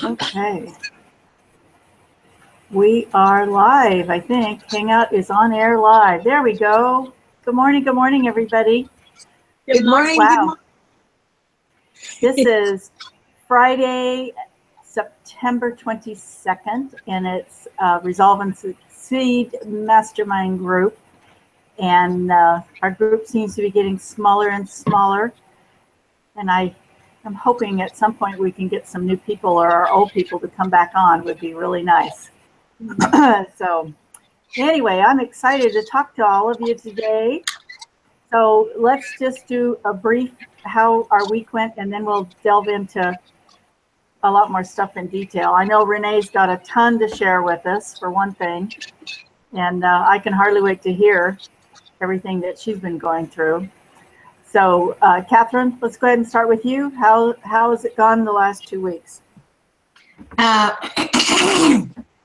Okay. We are live, I think. Hangout is on air live. There we go. Good morning, everybody. Good morning. Wow. This is Friday, September 22nd, and it's Resolve and Succeed Mastermind group. And our group seems to be getting smaller and smaller. And I'm hoping at some point we can get some new people or our old people to come back on. Would be really nice. So anyway, I'm excited to talk to all of you today. So let's just do a brief how our week went, and then we'll delve into a lot more stuff in detail. I know Renee's got a ton to share with us, for one thing, and I can hardly wait to hear everything that she's been going through. So Catherine, let's go ahead and start with you. How has it gone the last 2 weeks?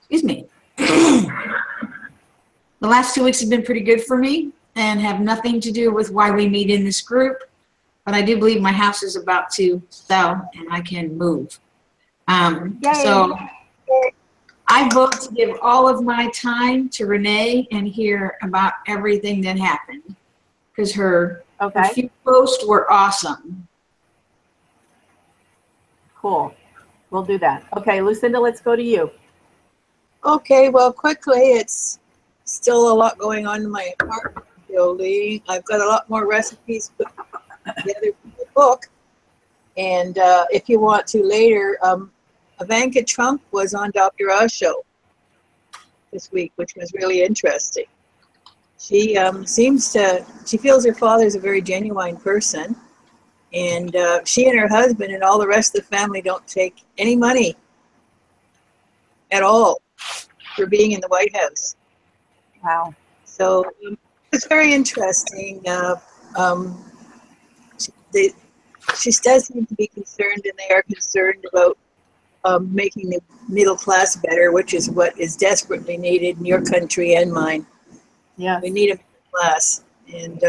Excuse me. The last 2 weeks have been pretty good for me and have nothing to do with why we meet in this group, but I do believe my house is about to sell and I can move. So I vote to give all of my time to Renee and hear about everything that happened, because her few posts were awesome. Cool. We'll do that. Okay, Lucinda, let's go to you. Okay, well, quickly, it's still a lot going on in my apartment building. I've got a lot more recipes put together for the book. And if you want to later, Ivanka Trump was on Dr. Oz show this week, which was really interesting. She she feels her father's a very genuine person. And she and her husband and all the rest of the family don't take any money at all for being in the White House. Wow. So it's very interesting. She does seem to be concerned, and they are concerned about making the middle class better, which is what is desperately needed in your country and mine. Yeah. We need a middle class, and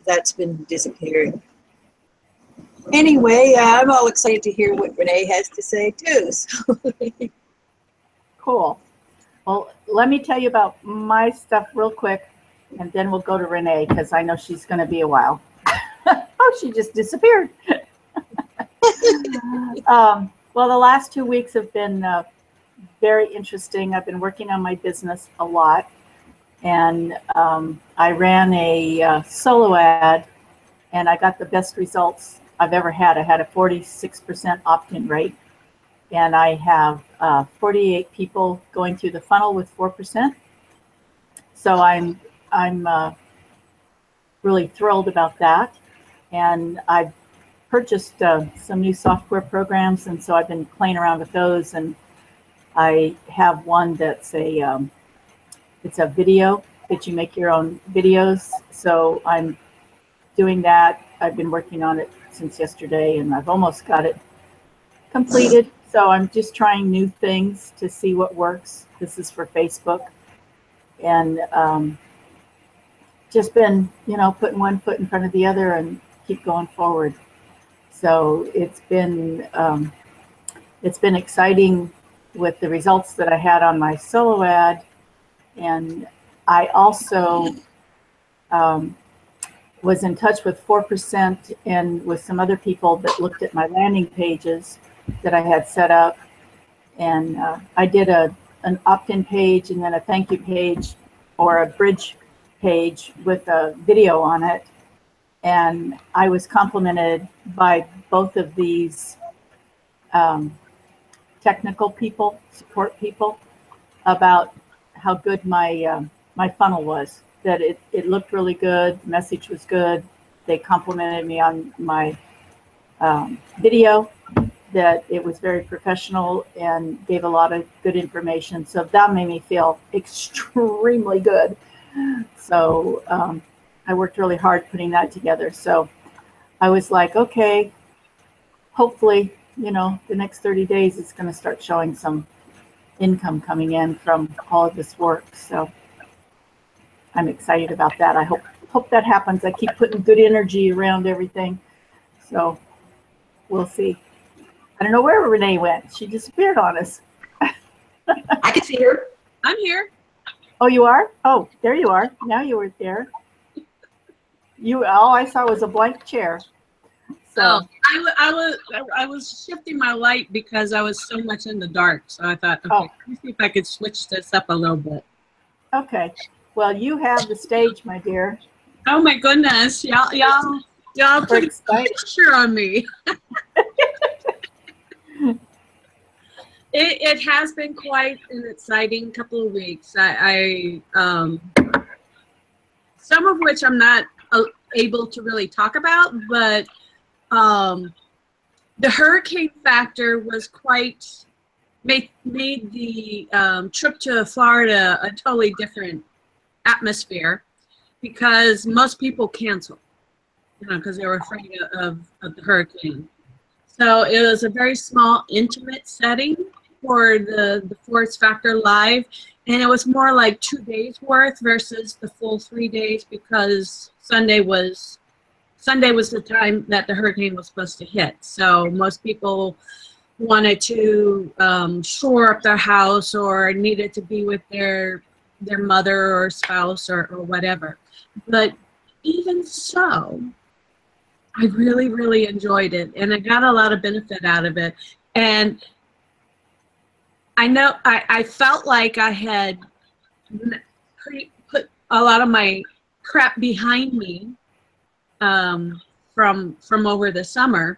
that's been disappearing. Anyway, I'm all excited to hear what Renee has to say, too. So. Cool. Well, let me tell you about my stuff real quick, and then we'll go to Renee, because I know she's going to be a while. Oh, she just disappeared. Well, the last 2 weeks have been very interesting. I've been working on my business a lot, and I ran a solo ad, and I got the best results I've ever had. I had a 46% opt-in rate. And I have 48 people going through the funnel with 4%. So I'm really thrilled about that. And I've purchased some new software programs, and so I've been playing around with those. And I have one that's it's a video that you make your own videos. So I'm doing that. I've been working on it since yesterday, and I've almost got it completed. So I'm just trying new things to see what works. This is for Facebook, and just been, putting one foot in front of the other and keep going forward. So it's been exciting with the results that I had on my solo ad, and I also was in touch with 4% and with some other people that looked at my landing pages that I had set up, and I did an opt-in page and then a thank you page or a bridge page with a video on it, and I was complimented by both of these technical people, support people, about how good my my funnel was. That it looked really good, the message was good. They complimented me on my video, that it was very professional and gave a lot of good information. So that made me feel extremely good. So I worked really hard putting that together. So I was like, okay, hopefully, the next 30 days it's going to start showing some income coming in from all of this work. So I'm excited about that. I hope that happens. I keep putting good energy around everything. So we'll see. I don't know where Renee went. She disappeared on us. I can see her. I'm here. Oh, you are? Oh, there you are. Now you were there. All I saw was a blank chair. So Oh, I was shifting my light because I was so much in the dark. So I thought, okay, let me see if I could switch this up a little bit. okay. Well, you have the stage, my dear. Oh my goodness, y'all put pressure on me. It has been quite an exciting couple of weeks. I some of which I'm not able to really talk about, but the hurricane factor was made the trip to Florida a totally different atmosphere, because most people cancel, because they were afraid of the hurricane. So it was a very small, intimate setting for the Force Factor Live, and it was more like 2 days worth versus the full 3 days, because Sunday was the time that the hurricane was supposed to hit. So most people wanted to shore up their house or needed to be with their mother or spouse or whatever. But even so, I really, really enjoyed it, and I got a lot of benefit out of it. And I know I felt like I had put a lot of my crap behind me from over the summer.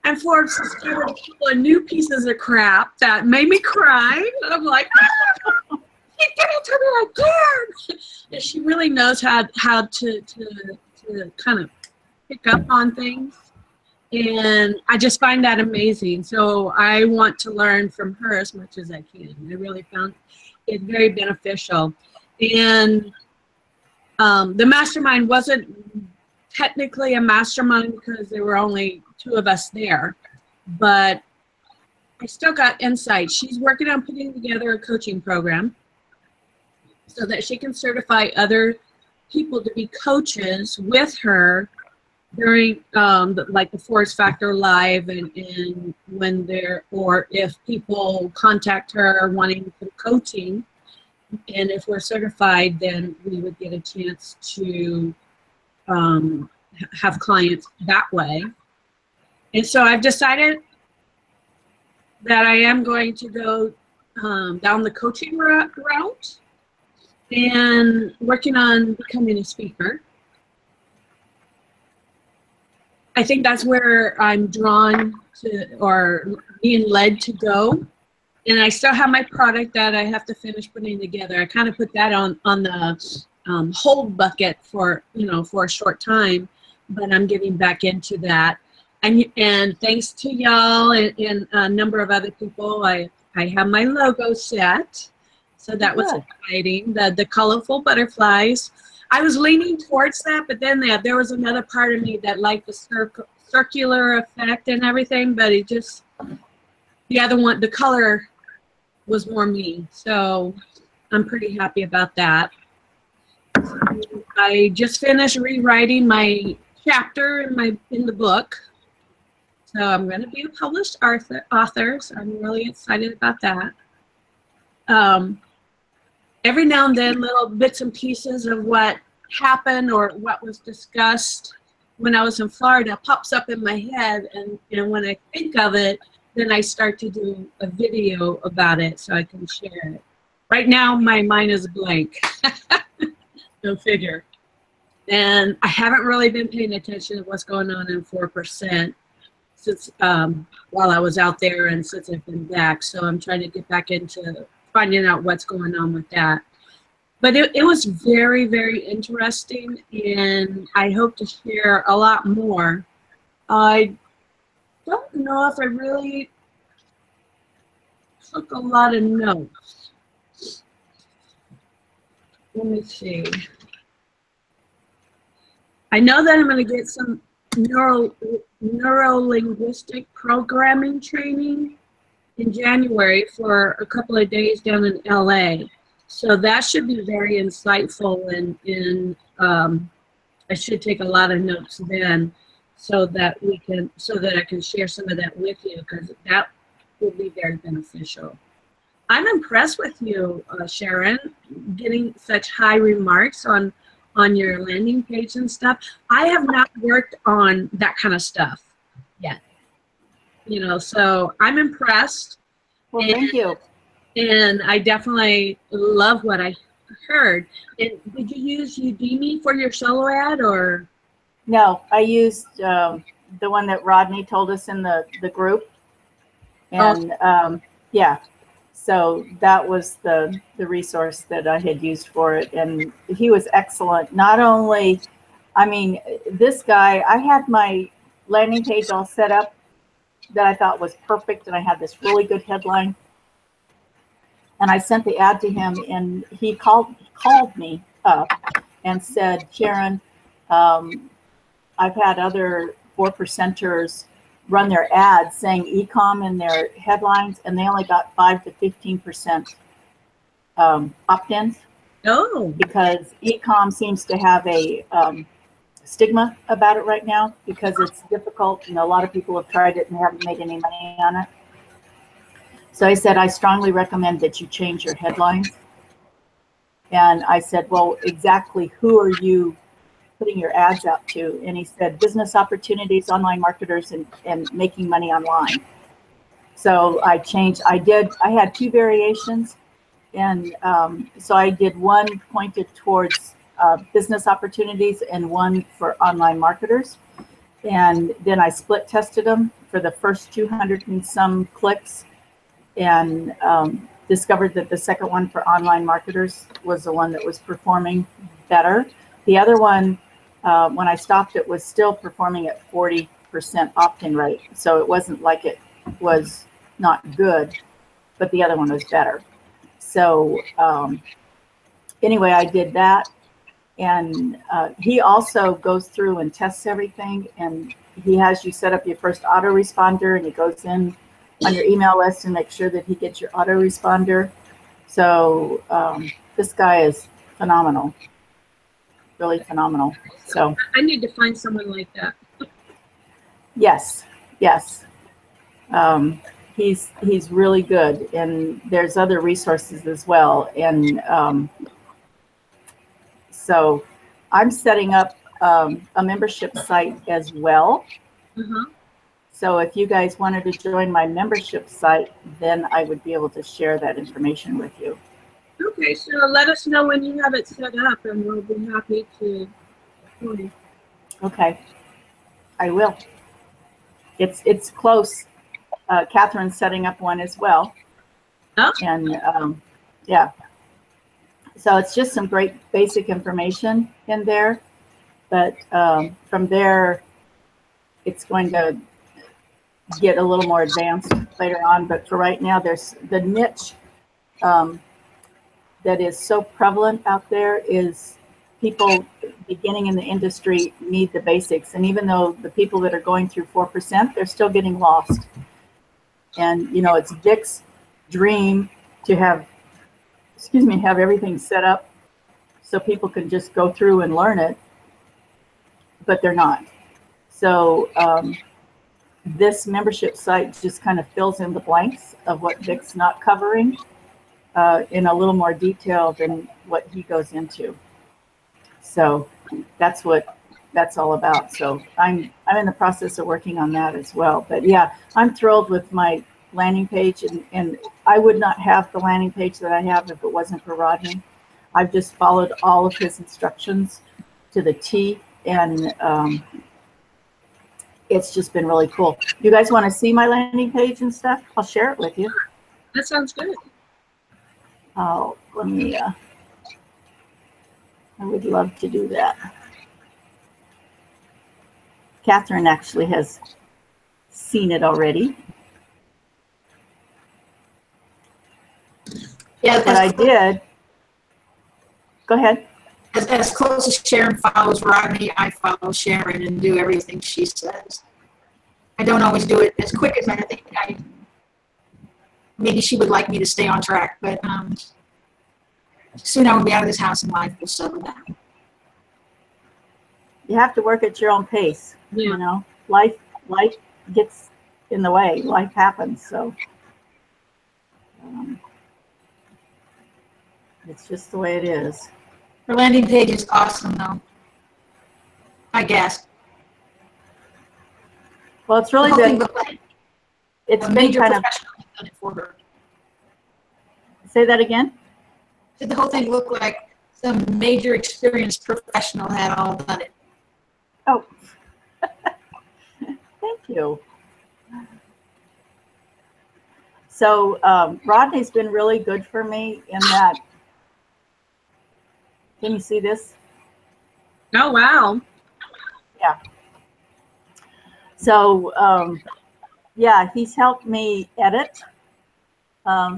And Forbes discovered a couple of new pieces of crap that made me cry. And I'm like, oh, she did it to me again. And she really knows how to kind of pick up on things. And I just find that amazing. So I want to learn from her as much as I can. I really found it very beneficial. And the mastermind wasn't technically a mastermind because there were only 2 of us there, but I still got insight. She's working on putting together a coaching program so that she can certify other people to be coaches with her during like the Force Factor Live, and when or if people contact her wanting some coaching, and if we're certified, then we would get a chance to have clients that way. And so I've decided that I am going to go down the coaching route and working on becoming a speaker. I think that's where I'm drawn to, or being led to go. And I still have my product that I have to finish putting together. I kind of put that on the hold bucket for a short time, but I'm getting back into that. And thanks to y'all and a number of other people, I have my logo set. So that was exciting. The colorful butterflies. I was leaning towards that, but then there was another part of me that liked the circular effect and everything, but it just, the other one, the color was more me. So I'm pretty happy about that. I just finished rewriting my chapter in the book. So I'm going to be a published author, so I'm really excited about that. Every now and then, little bits and pieces of what happened or what was discussed when I was in Florida pops up in my head, and when I think of it, then I start to do a video about it so I can share it. Right now, my mind is blank. Go figure. And I haven't really been paying attention to what's going on in 4% since while I was out there and since I've been back. So I'm trying to get back into finding out what's going on with that. But it was very, very interesting, and I hope to share a lot more. I don't know if I really took a lot of notes. Let me see. I know that I'm going to get some neuro-linguistic programming training in January for a couple of days down in LA. So that should be very insightful, and I should take a lot of notes then. so that I can share some of that with you, because that will be very beneficial. I'm impressed with you, Sharon, getting such high remarks on your landing page and stuff. I have not worked on that kind of stuff yet, so I'm impressed. Well, thank you. And I definitely love what I heard. And did you use Udemy for your solo ad, or? No, I used the one that Rodney told us in the group. And yeah, so that was the resource that I had used for it. And he was excellent. Not only, I mean, this guy, I had my landing page all set up that I thought was perfect. And I had this really good headline. And I sent the ad to him, and he called me up and said, Sharon, I've had other 4%ers run their ads saying e-com in their headlines, and they only got 5 to 15% opt-ins. Oh. Because e-com seems to have a stigma about it right now because it's difficult. A lot of people have tried it and haven't made any money on it. So I said, I strongly recommend that you change your headlines. And I said, well, exactly who are you putting your ads out to? And he said, business opportunities, online marketers, and making money online. So I changed, I had 2 variations. And so I did one pointed towards business opportunities and one for online marketers. And then I split tested them for the first 200 and some clicks, and discovered that the second one for online marketers was the one that was performing better. The other one, when I stopped, it was still performing at 40% opt-in rate. So it wasn't like it was not good, but the other one was better. So anyway, I did that. And he also goes through and tests everything. And he has you set up your first autoresponder, and he goes in on your email list and make sure that he gets your autoresponder. So this guy is phenomenal, really phenomenal. So I need to find someone like that. yes, yes. He's really good, and there's other resources as well. And so I'm setting up a membership site as well. Uh-huh. So if you guys wanted to join my membership site, then I would be able to share that information with you. Okay, so let us know when you have it set up, and we'll be happy to join. Okay, I will. It's close. Catherine's setting up one as well. Oh. And yeah, so it's just some great basic information in there, but from there, it's going to get a little more advanced later on. But for right now, there's the niche that is so prevalent out there is people beginning in the industry need the basics. And even though the people that are going through 4%, they're still getting lost. And, it's Vic's dream to have everything set up so people can just go through and learn it, but they're not. So this membership site just kind of fills in the blanks of what Vic's not covering in a little more detail than what he goes into. So that's what that's all about. So I'm in the process of working on that as well. But yeah, I'm thrilled with my landing page, and I would not have the landing page that I have if it wasn't for Rodney. I've just followed all of his instructions to the T, and it's just been really cool. You guys want to see my landing page and stuff? I'll share it with you. That sounds good. Oh, let me, I would love to do that. Catherine actually has seen it already. Yeah, but I did. Go ahead. As close as Sharon follows Rodney, I follow Sharon and do everything she says. I don't always do it as quick as I think maybe she would like me to stay on track, but soon I will be out of this house and life will settle down. You have to work at your own pace. Yeah. You know, life gets in the way. Life happens. So it's just the way it is. Her landing page is awesome, though. I guess. Well, it's really The whole thing been, looked like it's a been major kind of, professional had done it for her. say that again? Did the whole thing look like some major experienced professional had all done it? Oh, thank you. So Rodney's been really good for me in that. Can you see this? Oh, wow. Yeah. So yeah, he's helped me edit.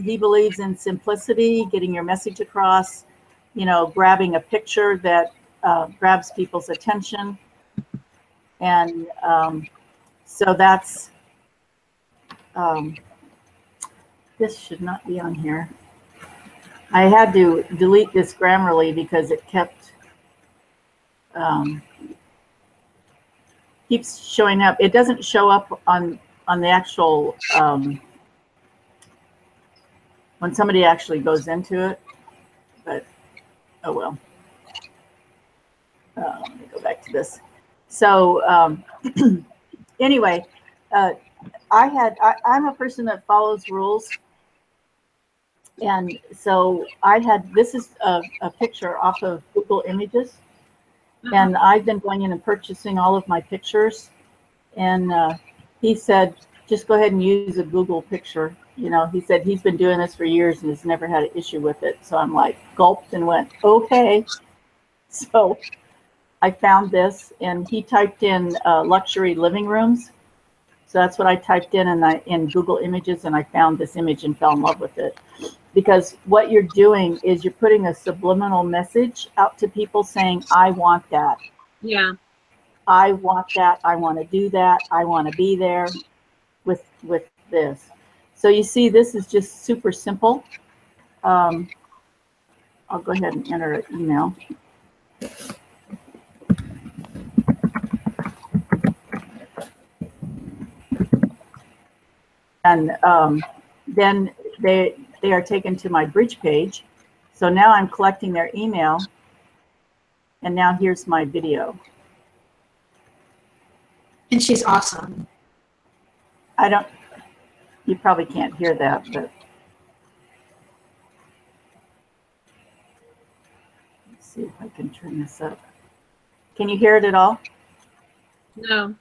He believes in simplicity, getting your message across, you know, grabbing a picture that grabs people's attention. And so that's, this should not be on here. I had to delete this Grammarly because it kept, keeps showing up. It doesn't show up on the actual, when somebody actually goes into it, but oh well. Let me go back to this. So anyway, I'm a person that follows rules. And so this is a picture off of Google Images. And I've been going in and purchasing all of my pictures. And he said, just go ahead and use a Google picture. You know, he said he's been doing this for years and has never had an issue with it. So I'm like, gulped and went, okay. So I found this, and he typed in luxury living rooms. So that's what I typed in Google Images, and I found this image and fell in love with it. Because what you're doing is you're putting a subliminal message out to people saying, I want that. Yeah. I want that. I want to do that. I want to be there with this. So you see, this is just super simple. I'll go ahead and enter an email. And then they are taken to my bridge page. So now I'm collecting their email. And now here's my video. And she's awesome. You probably can't hear that, but let's see if I can turn this up. Can you hear it at all? No.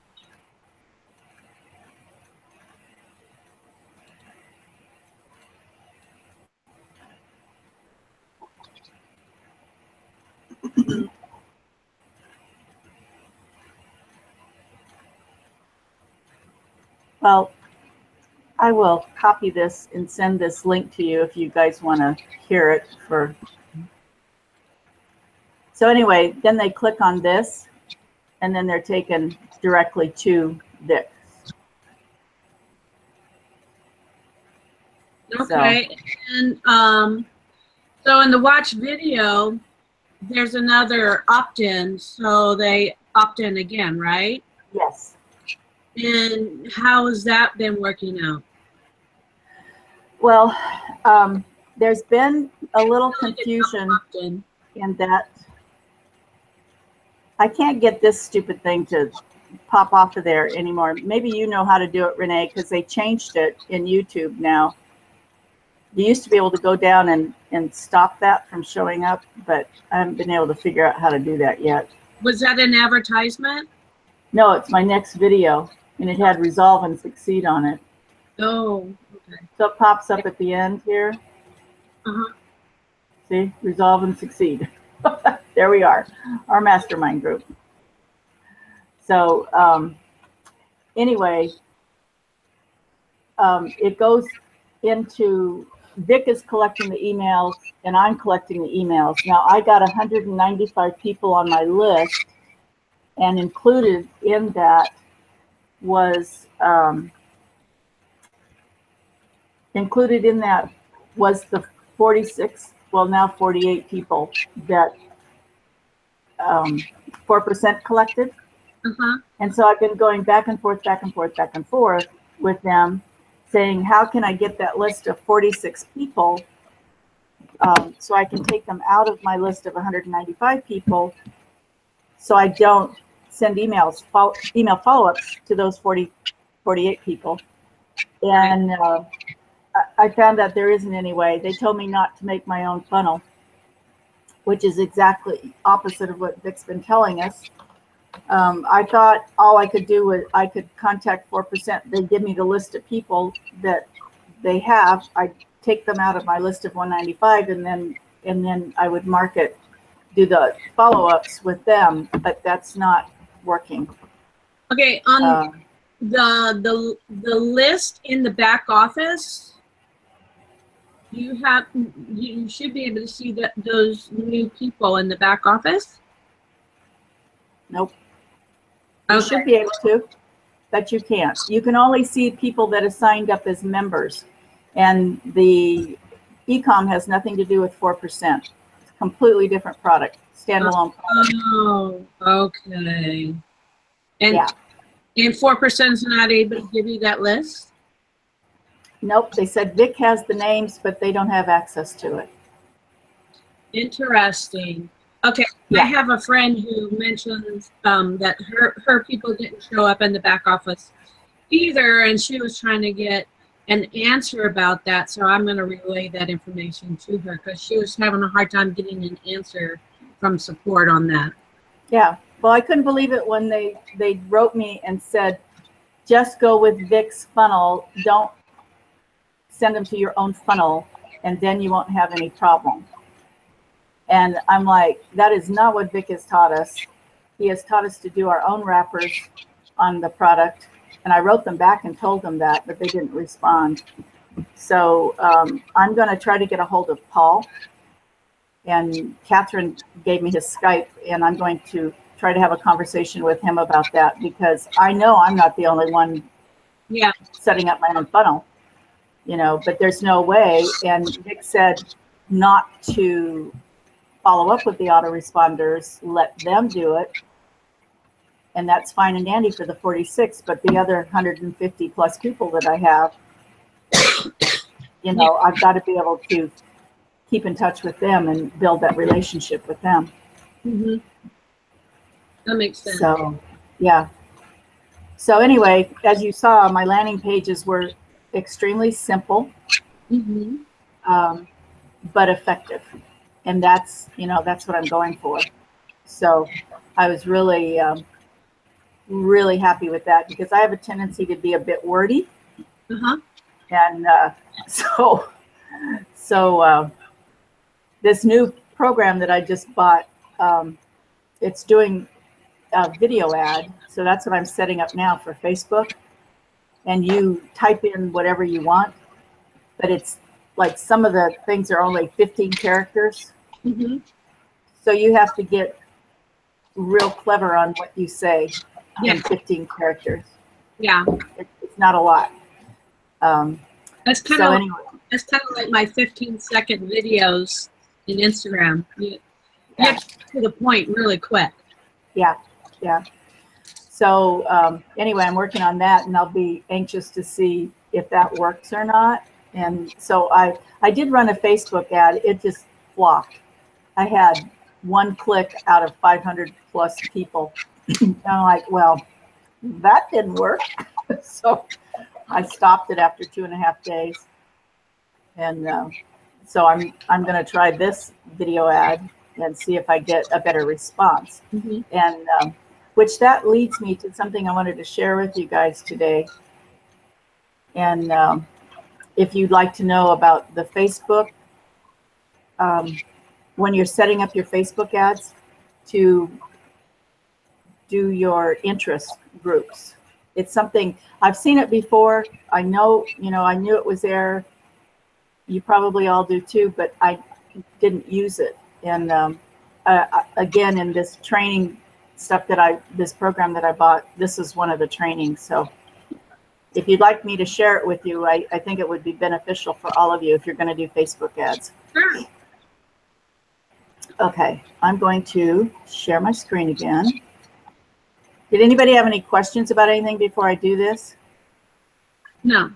Well, I will copy this and send this link to you if you guys want to hear it. So anyway, then they click on this, and then they're taken directly to this. Okay. So. And so in the watch video, there's another opt-in, so they opt in again, right? Yes. And how has that been working out? Well, there's been a little confusion in that I can't get this stupid thing to pop off of there anymore. Maybe you know how to do it, Renee, because they changed it in YouTube now. You used to be able to go down and stop that from showing up, but I haven't been able to figure out how to do that yet. Was that an advertisement? No, it's my next video, and it had resolve and succeed on it. Oh, okay. So it pops up at the end here. Uh-huh. See, resolve and succeed. There we are, our mastermind group. So anyway, it goes into, Vic is collecting the emails and I'm collecting the emails. Now I got 195 people on my list, and included in that was the 46, well now 48 people that 4% collected. Uh-huh. And so I've been going back and forth, back and forth, back and forth with them, saying, how can I get that list of 46 people so I can take them out of my list of 195 people so I don't send email follow-ups to those 48 people. And I found out there isn't any way. They told me not to make my own funnel, which is exactly opposite of what Vic's been telling us. I thought all I could do was I could contact 4%. They give me the list of people that they have. I take them out of my list of 195, and then I would market, do the follow-ups with them. But that's not working. Okay, on the list in the back office, you should be able to see those new people in the back office. Nope. Okay. You should be able to, but you can't. You can only see people that are signed up as members, and the e-com has nothing to do with 4%. It's a completely different product, standalone product. Oh, okay. And Yeah. And 4% is not able to give you that list? Nope. They said Vic has the names, but they don't have access to it. Interesting. Okay, Yeah. I have a friend who mentions that her people didn't show up in the back office either, and she was trying to get an answer about that, so I'm going to relay that information to her because she was having a hard time getting an answer from support on that. Yeah. Well, I couldn't believe it when they wrote me and said, just go with Vic's funnel. Don't send them to your own funnel, and then you won't have any problem. And I'm like, that is not what Vic has taught us. He has taught us to do our own wrappers on the product. And I wrote them back and told them that, but they didn't respond. So I'm going to try to get a hold of Paul. And Catherine gave me his Skype, and I'm going to try to have a conversation with him about that, because I know I'm not the only one setting up my own funnel, but there's no way. And Vic said not to follow up with the autoresponders, let them do it. And that's fine and dandy for the 46, but the other 150 plus people that I have, I've got to be able to keep in touch with them and build that relationship with them. Mm-hmm. That makes sense. So, yeah. So anyway, as you saw, my landing pages were extremely simple, but effective. And that's what I'm going for. So I was really, really happy with that, because I have a tendency to be a bit wordy. And so this new program that I just bought, it's doing a video ad. So that's what I'm setting up now for Facebook. And you type in whatever you want, but it's like some of the things are only 15 characters. So you have to get real clever on what you say in 15 characters. Yeah. It's not a lot. That's kind of like my 15-second videos in Instagram. You get to the point really quick. Yeah. So anyway, I'm working on that, and I'll be anxious to see if that works or not. And so I did run a Facebook ad. It just flopped. I had 1 click out of 500 plus people. And I'm like, well, that didn't work. So I stopped it after 2.5 days. And so I'm going to try this video ad and see if I get a better response. And which that leads me to something I wanted to share with you guys today. And if you'd like to know about the Facebook, when you're setting up your Facebook ads, to do your interest groups. It's something, I've seen it before. I know, I knew it was there. You probably all do too, but I didn't use it. And again, in this training stuff this program that I bought, this is one of the trainings. So if you'd like me to share it with you, I think it would be beneficial for all of you if you're going to do Facebook ads. Sure. Okay, I'm going to share my screen again. Did anybody have any questions about anything before I do this? No.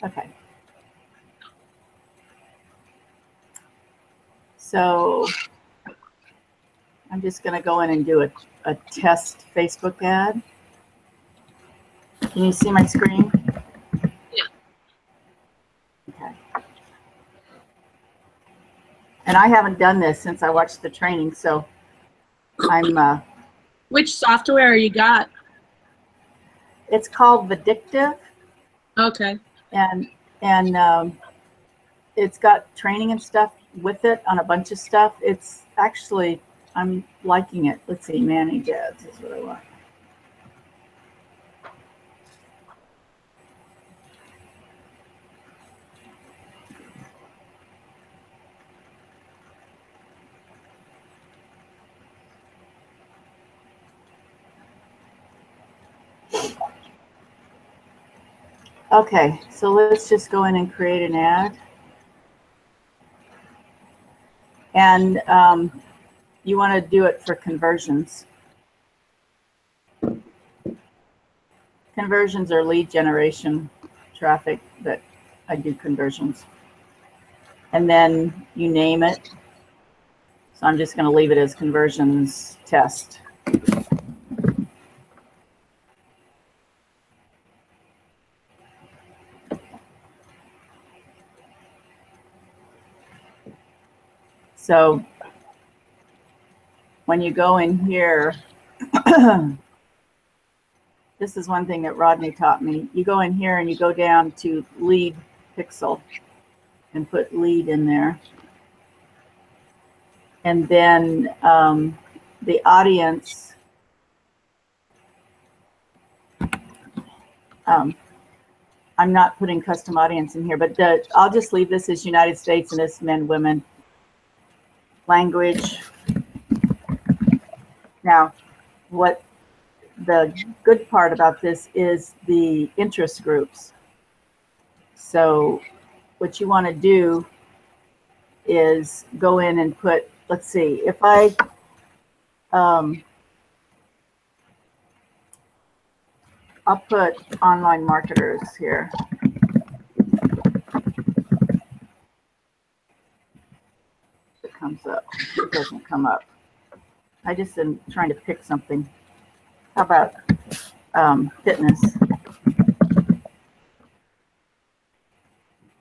Okay. So I'm just going to go in and do a test Facebook ad. Can you see my screen? Yeah. Okay. And I haven't done this since I watched the training, so I'm Which software you got? it's called Vindictive, Okay. and it's got training and stuff with it on a bunch of stuff. It's actually, I'm liking it. Let's see, manage ads is what I want. Okay, so let's just go in and create an ad. And you want to do it for conversions. Conversions are lead generation traffic that I do conversions. And then you name it. So I'm just going to leave it as conversions test. So when you go in here, this is one thing that Rodney taught me. You go in here and you go down to lead pixel and put lead in there. And then the audience, I'm not putting custom audience in here, but I'll just leave this as United States and this men, women. Language. Now, what the good part about this is the interest groups. So what you want to do is go in and put, let's see, if I I'll put online marketers here. It comes up. It doesn't come up. I just am trying to pick something. How about fitness?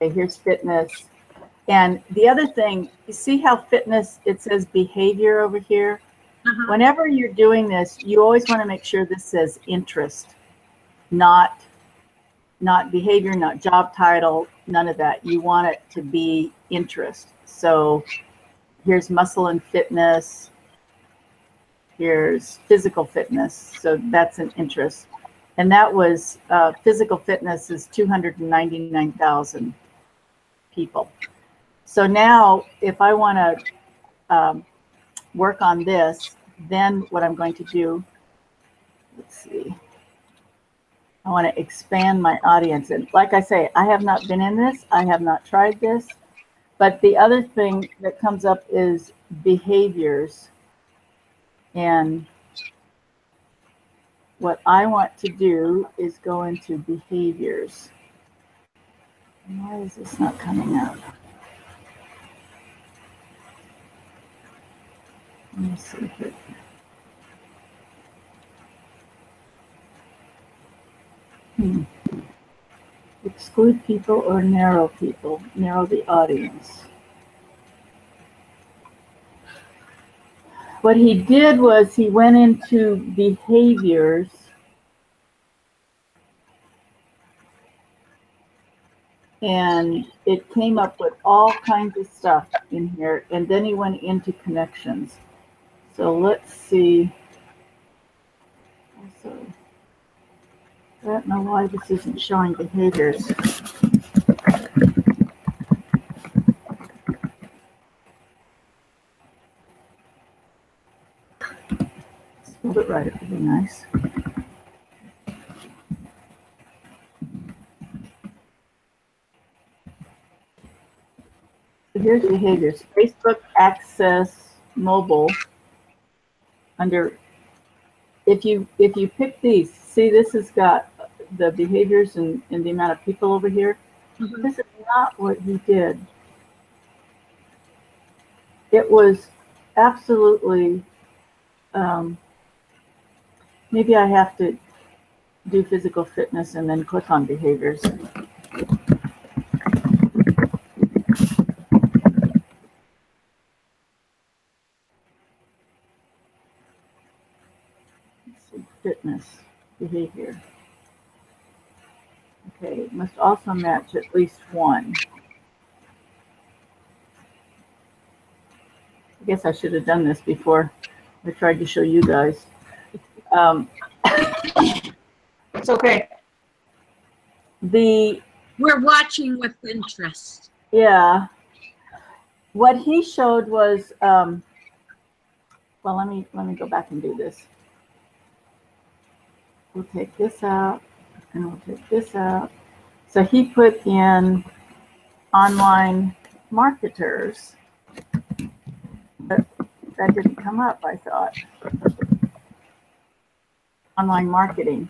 Okay, here's fitness. And the other thing, you see how fitness, it says behavior over here? Whenever you're doing this, you always want to make sure this says interest, not behavior, not job title, none of that. You want it to be interest. So here's muscle and fitness. Here's physical fitness. So that's an interest. And that was physical fitness is 299,000 people. So now if I want to work on this, then what I'm going to do, let's see, I want to expand my audience. And like I say, I have not been in this. I have not tried this. But the other thing that comes up is behaviors. And what I want to do is go into behaviors. Why is this not coming up? Let me see here. Exclude people or narrow people, narrow the audience. What he did was he went into behaviors and it came up with all kinds of stuff in here, and then he went into connections. So let's see. Also, I don't know why this isn't showing behaviors. Spelled it right, it would be nice. So here's behaviors. Facebook access mobile under if you pick these, see, this has got the behaviors and the amount of people over here. Mhm. This is not what he did. It was absolutely, maybe I have to do physical fitness and then click on behaviors. Let's see, fitness, behavior. Okay, it must also match at least one. I guess I should have done this before I tried to show you guys. It's okay. We're watching with interest. Yeah, what he showed was, well, let me go back and do this. We'll take this out and we'll take this out. So he put in online marketers, but that didn't come up, I thought. Online marketing.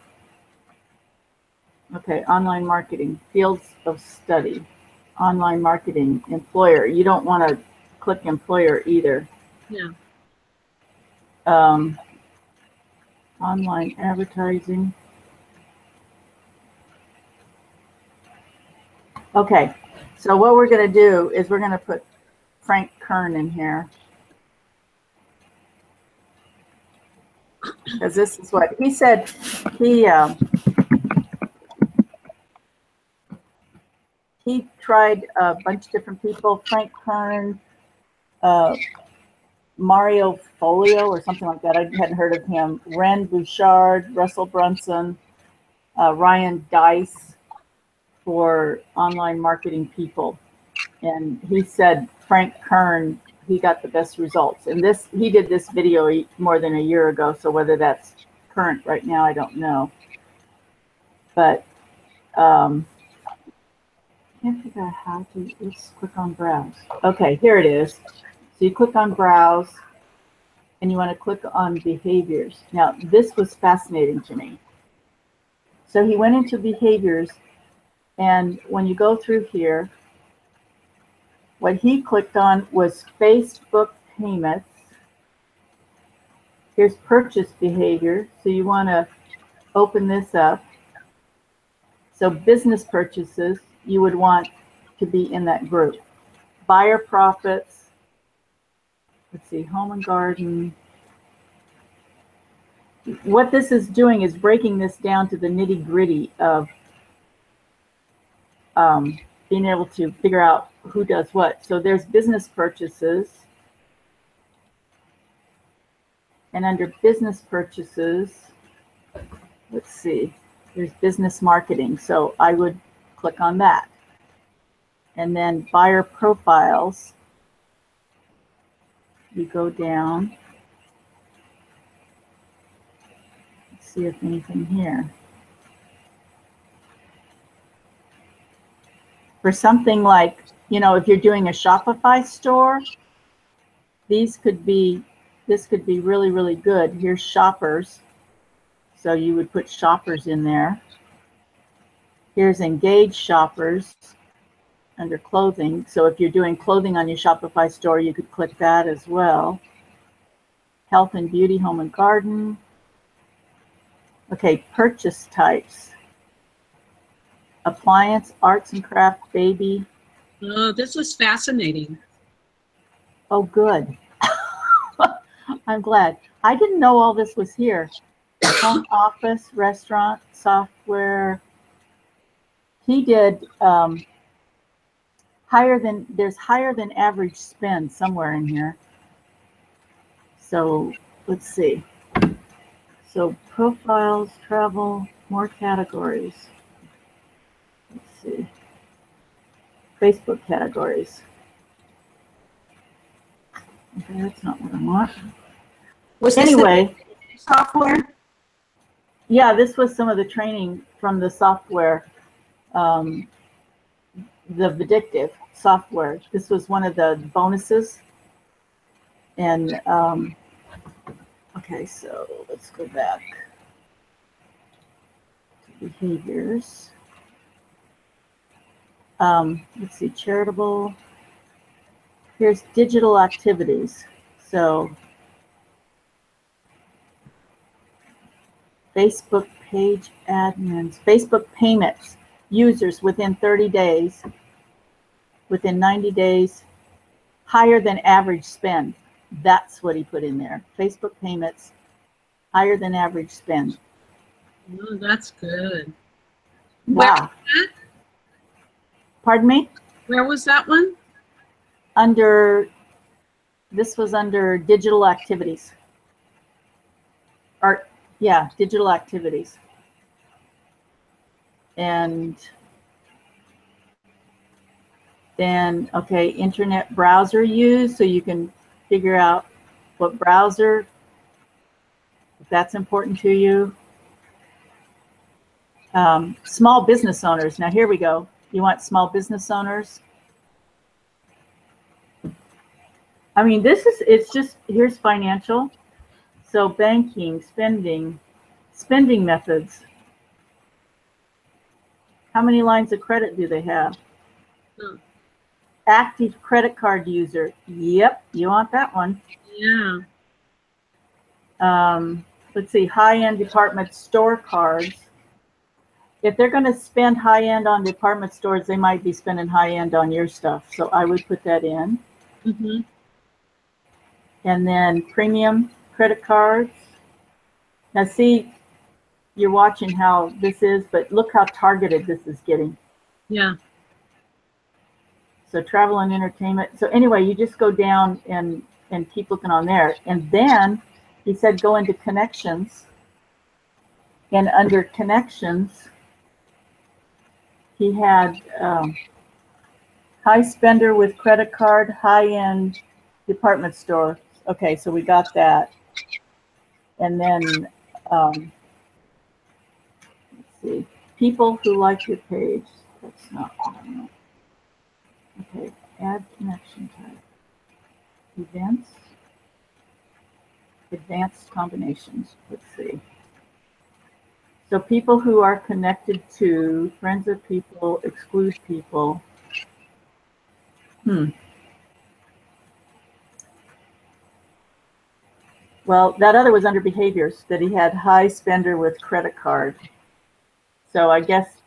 Okay, online marketing, fields of study, online marketing, employer. You don't want to click employer either. Yeah. Online advertising. Okay, so what we're going to do is we're going to put Frank Kern in here. Because this is what he said. He tried a bunch of different people, Frank Kern, Mario Folio or something like that. I hadn't heard of him. Ren Bouchard, Russell Brunson, Ryan Dice for online marketing people. And he said Frank Kern, he got the best results. And he did this video more than a year ago. So whether that's current right now, I don't know. But can't figure out how to, let's click on browse. Okay, here it is. So you click on browse and you want to click on behaviors. Now, this was fascinating to me. So he went into behaviors, and when you go through here, what he clicked on was Facebook payments. Here's purchase behavior. So you want to open this up. So business purchases, you would want to be in that group. Buyer profits. Let's see, home and garden. What this is doing is breaking this down to the nitty gritty of being able to figure out who does what. So there's business purchases. And under business purchases, let's see, there's business marketing. So I would click on that. And then buyer profiles, you go down. Let's see if anything here. For something like, you know, if you're doing a Shopify store, this could be really, really good. Here's shoppers. So you would put shoppers in there. Here's engaged shoppers under clothing. So if you're doing clothing on your Shopify store, you could click that as well. Health and beauty, home and garden. Okay, purchase types. Appliance, arts and craft, baby. Oh, this was fascinating. Oh, good. I'm glad. I didn't know all this was here. Home office, restaurant, software. He did there's higher than average spend somewhere in here. So let's see. So profiles, travel, more categories. Let's see. Facebook categories. Okay, that's not what I want. Was this Anyway, the software? yeah, this was some of the training from the software, the Vindictive software. This was one of the bonuses. And okay, Okay, so let's go back to behaviors. Let's see, charitable. Here's digital activities. So Facebook page admins, Facebook payments, users within 30 days, within 90 days, higher than average spend. That's what he put in there. Facebook payments, higher than average spend. Oh, that's good. Wow. Pardon me? Where was that one? This was under digital activities. Or, yeah, digital activities. And then, okay, internet browser use, so you can figure out what browser, if that's important to you. Small business owners. Now here we go. You want small business owners? I mean, it's just, here's financial. So banking, spending methods. How many lines of credit do they have? Active credit card user. Yep, you want that one. Yeah. Let's see, high-end department store cards. If they're going to spend high-end on department stores, they might be spending high-end on your stuff. So I would put that in. Mm-hmm. And then premium credit cards. Now see, you're watching how this is, but look how targeted this is getting. Yeah. So travel and entertainment. So anyway, you just go down and keep looking on there. And then he said go into connections. And under connections, he had high spender with credit card, high-end department store. Okay, so we got that. And then, let's see, people who like your page. That's not what I want. Okay, add connection type. Events. Advanced combinations. Let's see. So people who are connected to, friends of people, exclude people. Well, that other was under behaviors, that he had high spender with credit card. So I guess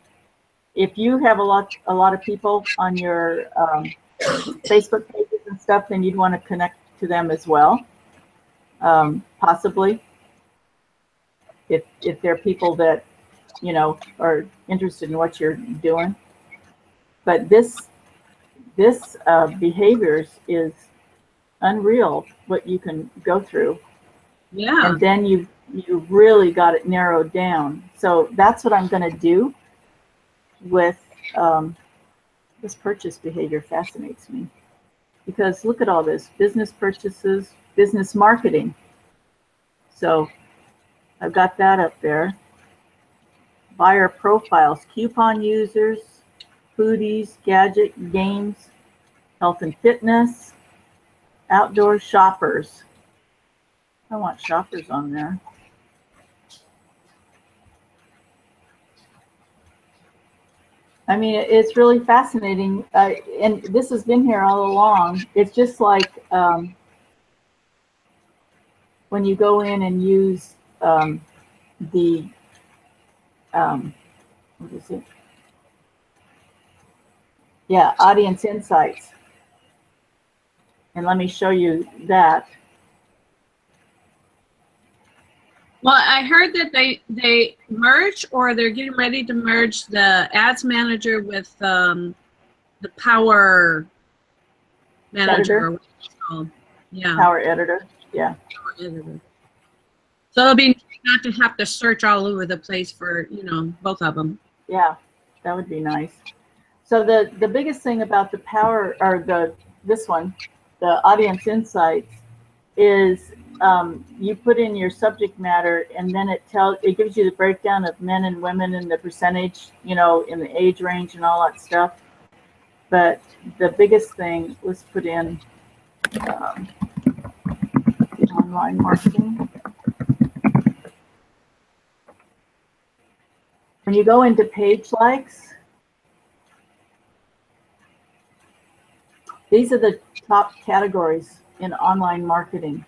if you have a lot of people on your Facebook pages and stuff, then you'd want to connect to them as well, possibly. If they're people that, you know, are interested in what you're doing. But this behaviors is unreal what you can go through. Yeah. And then you really got it narrowed down. So that's what I'm going to do with this purchase behavior. Fascinates me because look at all this business purchases, business marketing. So I've got that up there. Buyer profiles, coupon users, foodies, gadget, games, health and fitness, outdoor shoppers. I want shoppers on there. I mean, it's really fascinating. And this has been here all along. It's just like when you go in and use the, what is it? Yeah, audience insights. And let me show you that. Well, I heard that they merge, or they're getting ready to merge the ads manager with the power manager. Editor. Or what it's called. Yeah. Power editor. Yeah. Power editor. So it'll be nice not to have to search all over the place for, you know, both of them. Yeah, that would be nice. So the biggest thing about the power, or this one, the audience insights, is you put in your subject matter, and then it gives you the breakdown of men and women and the percentage, you know, in the age range and all that stuff. But the biggest thing was put in online marketing. When you go into page likes, these are the top categories in online marketing.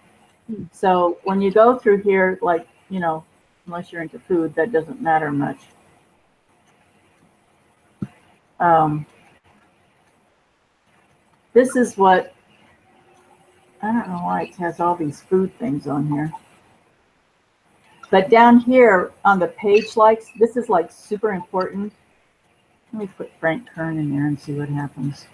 So when you go through here, like, you know, unless you're into food, that doesn't matter much. This is what, I don't know why it has all these food things on here. But down here on the page likes, this is like super important. Let me put Frank Kern in there and see what happens.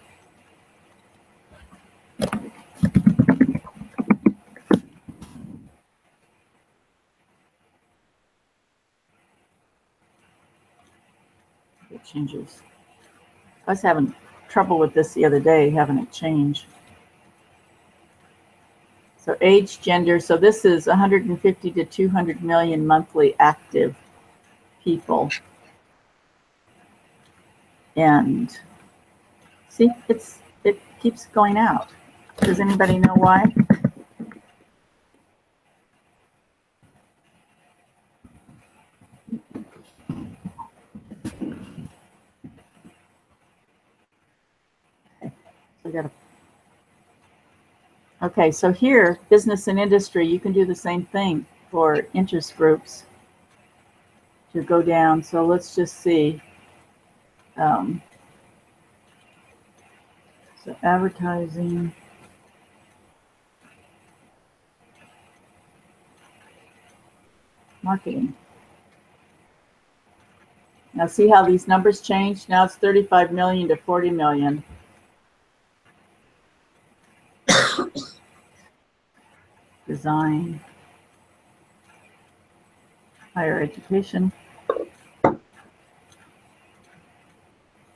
It changes. I was having trouble with this the other day, having it change. So age, gender, so this is 150 to 200 million monthly active people. And see, it keeps going out. Does anybody know why? Okay, so here, business and industry, you can do the same thing for interest groups to go down. So let's just see. So advertising. Marketing. Now see how these numbers change? Now it's 35 million to 40 million. Design. Higher education.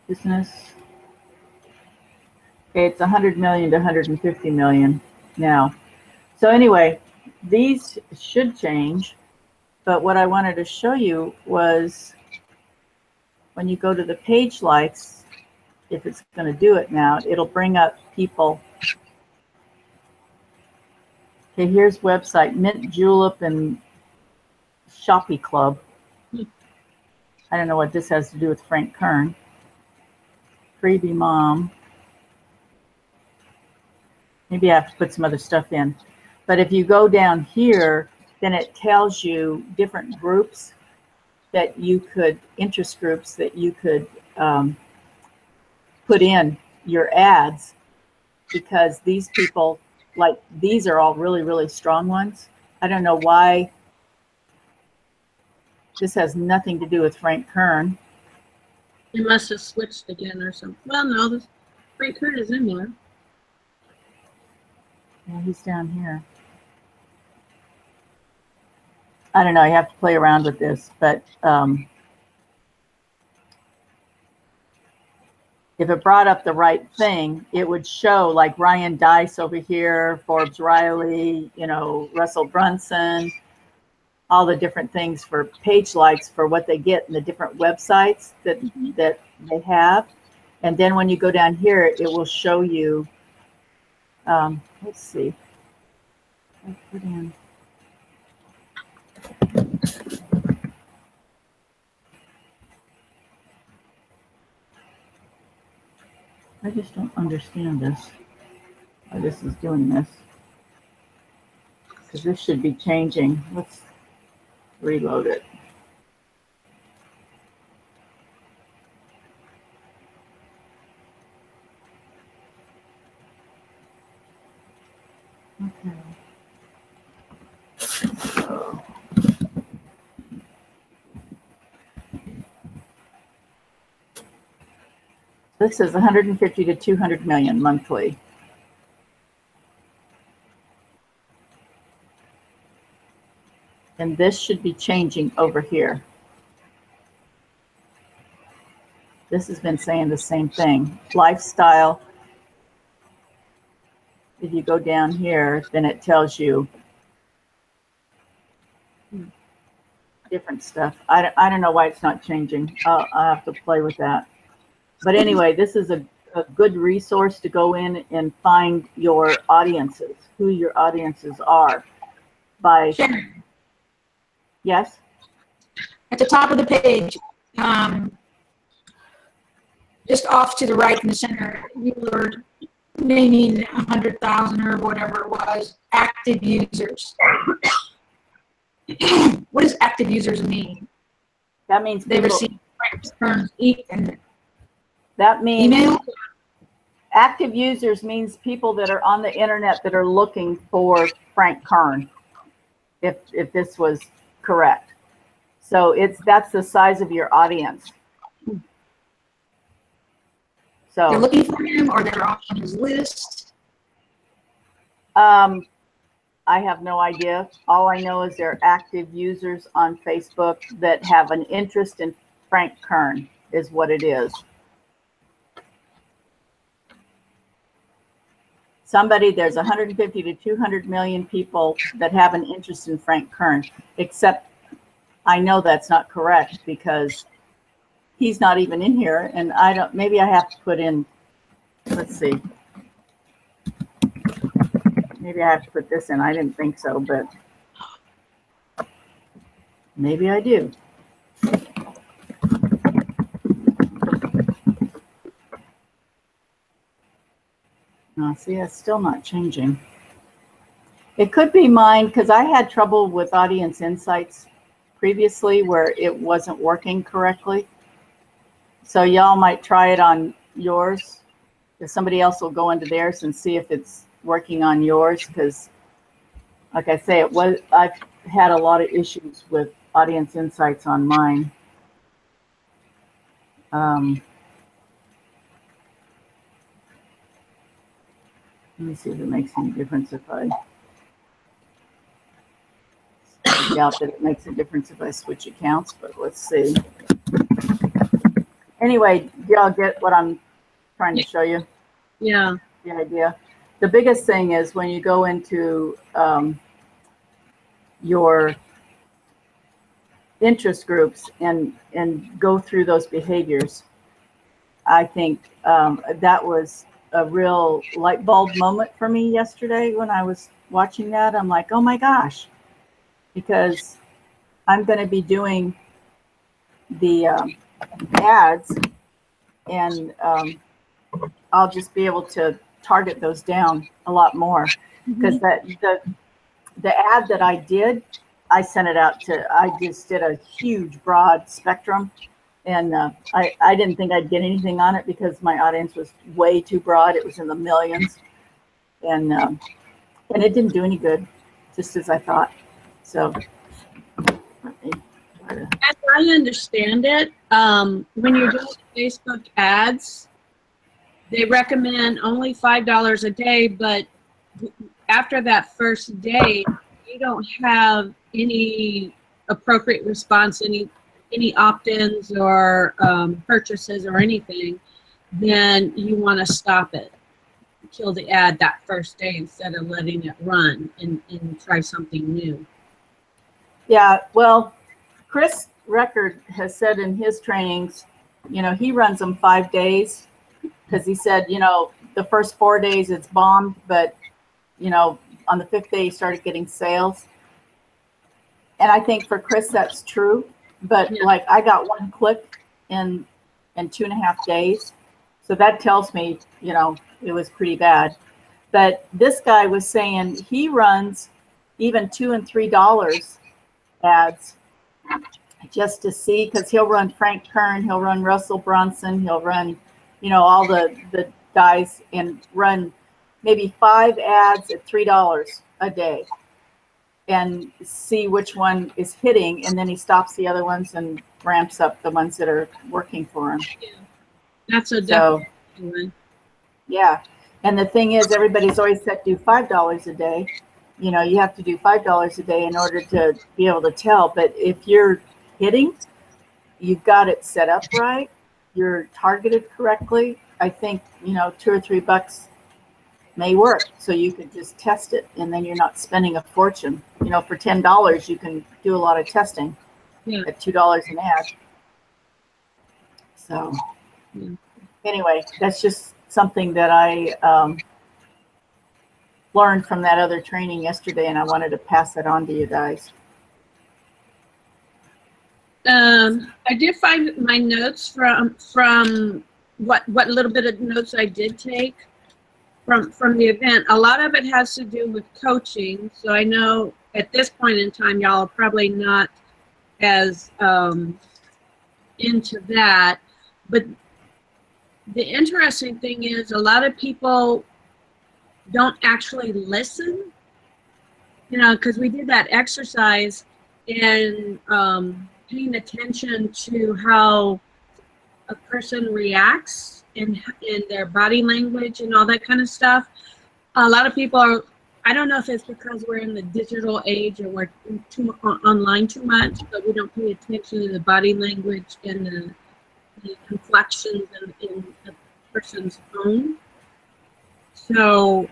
Business. Okay, it's 100 million to 150 million now. So anyway, these should change, but what I wanted to show you was when you go to the page likes, if it's going to do it now, it'll bring up people. Okay, here's website, Mint Julep and Shoppy Club. I don't know what this has to do with Frank Kern. Freebie Mom. Maybe I have to put some other stuff in. But if you go down here, then it tells you different groups that you could, interest groups that you could put in your ads, because these people, like, these are all really, really strong ones. I don't know why. This has nothing to do with Frank Kern. It must have switched again or something. Well, no, this Frank Kern is in there. Yeah, he's down here. I don't know. You have to play around with this, but if it brought up the right thing, it would show like Ryan Dice over here, Forbes Riley, you know, Russell Brunson, all the different things for page likes for what they get in the different websites that they have. And then when you go down here, it will show you, let's see. I put in. I just don't understand this, why this is doing this. Because this should be changing. Let's reload it. Okay. So, this is 150 to 200 million monthly. And this should be changing over here. This has been saying the same thing. Lifestyle. If you go down here, then it tells you different stuff. I don't know why it's not changing. I'll have to play with that. But anyway, this is a good resource to go in and find your audiences, who your audiences are. By Sure. Yes? At the top of the page, just off to the right in the center, you were naming 100,000 or whatever it was, active users. What does active users mean? That means They people, receive and that means email? active users means people that are on the internet that are looking for Frank Kern, if this was correct. So that's the size of your audience. They're So looking for him, or they're on his list. I have no idea. All I know is they're active users on Facebook that have an interest in Frank Kern, is what it is. There's 150 to 200 million people that have an interest in Frank Kern, except I know that's not correct because he's not even in here, and maybe I have to put in, let's see. Maybe I have to put this in. I didn't think so, but maybe I do. No, see, it's still not changing. It could be mine because I had trouble with Audience Insights previously where it wasn't working correctly. So y'all might try it on yours. If somebody else will go into theirs and see if it's working on yours, because like I say, I've had a lot of issues with Audience Insights on mine. Let me see if it makes any difference if I doubt that it makes a difference if I switch accounts, but let's see. Anyway, y'all get what I'm trying to show you? Yeah. The idea. The biggest thing is when you go into your interest groups and go through those behaviors. I think that was a real light bulb moment for me yesterday when I was watching that. I'm like, oh my gosh, because I'm going to be doing the ads, and I'll just be able to target those down a lot more, because the ad that I did, I sent it out I just did a huge broad spectrum, and I didn't think I'd get anything on it because my audience was way too broad. It was in the millions, and it didn't do any good, just as I thought. So let me try to. As I understand it, when you're doing Facebook ads, they recommend only $5 a day, but after that first day, you don't have any appropriate response, any opt-ins or purchases or anything, then you want to stop it. Kill the ad that first day instead of letting it run and try something new. Yeah, well, Chris Record has said in his trainings, he runs them 5 days because he said, the first 4 days it's bombed, but, on the 5th day he started getting sales. And I think for Chris that's true, but like I got 1 click in 2.5 days. So that tells me, it was pretty bad. But this guy was saying he runs even $2 and $3 ads just to see, because he'll run Frank Kern, he'll run Russell Brunson, he'll run, all the guys, and run maybe 5 ads at $3 a day and see which one is hitting, and then he stops the other ones and ramps up the ones that are working for him. Yeah. That's a So, definite one. yeah. And the thing is, everybody's always said do $5 a day. You have to do $5 a day in order to be able to tell. But if you're hitting, you've got it set up right, you're targeted correctly, I think, $2 or $3 may work. So you could just test it, and then you're not spending a fortune. For $10, you can do a lot of testing at $2 an ad. So anyway, that's just something that I learned from that other training yesterday, and I wanted to pass it on to you guys. I did find my notes from what little bit of notes I did take from the event. A lot of it has to do with coaching. So I know at this point in time, y'all are probably not as into that. But the interesting thing is a lot of people don't actually listen, you know, because we did that exercise in paying attention to how a person reacts in their body language and all that kind of stuff. A lot of people are, I don't know if it's because we're in the digital age and we're online too much, but we don't pay attention to the body language and the inflections in a person's tone. So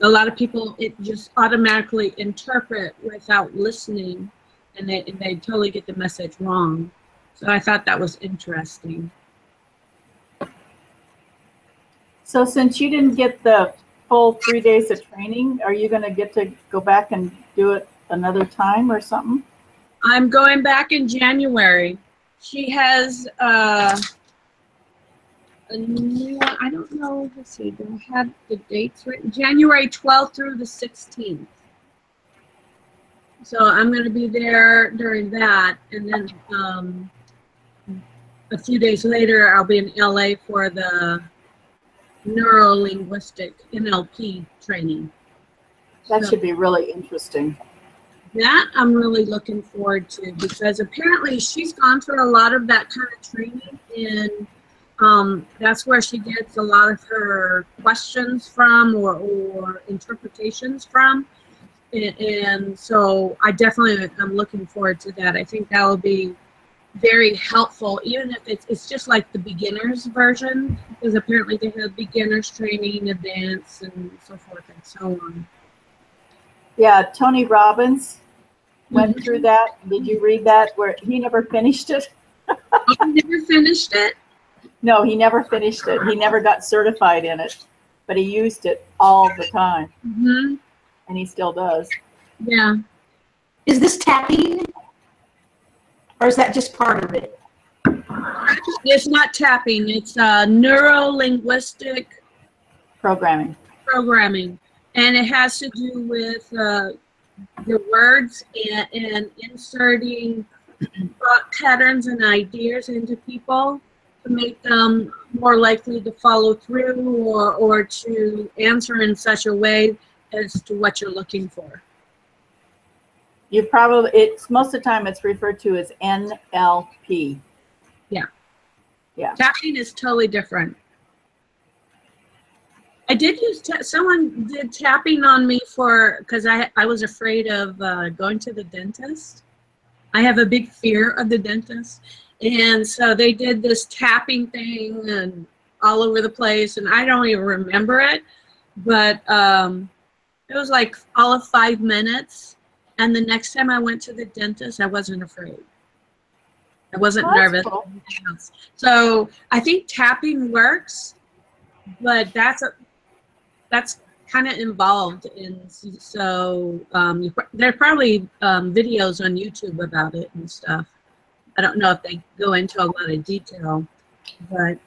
a lot of people, it just automatically interpret without listening, and they totally get the message wrong. So I thought that was interesting. So since you didn't get the full 3 days of training, are you going to get to go back and do it another time or something? I'm going back in January. She has a new, I don't know, let's see, do I have the dates written? January 12th through the 16th. So I'm going to be there during that, and then a few days later I'll be in LA for the neuro-linguistic NLP training. That should be really interesting. That I'm really looking forward to, because apparently she's gone through a lot of that kind of training, and that's where she gets a lot of her questions from or interpretations from. And so I definitely am looking forward to that. I think that will be very helpful, even if it's just like the beginner's version, because apparently they have beginner's training, advanced, and so forth and so on. Yeah, Tony Robbins went through that. Did you read that? Where he never finished it? Oh, you never finished it? No, he never finished it. He never got certified in it, but he used it all the time, Mm-hmm. and he still does. Yeah. Is this tapping? Or is that just part of it? It's not tapping. It's neuro-linguistic Programming. programming, and it has to do with your words and inserting thought patterns and ideas into people to make them more likely to follow through or to answer in such a way as to what you're looking for. You probably, it's most of the time it's referred to as NLP. Yeah. Yeah. Tapping is totally different. I did use, someone did tapping on me because I was afraid of going to the dentist. I have a big fear of the dentist. And so they did this tapping thing and all over the place, and I don't even remember it, but it was like all of 5 minutes. And the next time I went to the dentist, I wasn't afraid. I wasn't nervous. Cool. So I think tapping works, but that's kind of involved in. So there are probably videos on YouTube about it and stuff. I don't know if they go into a lot of detail, but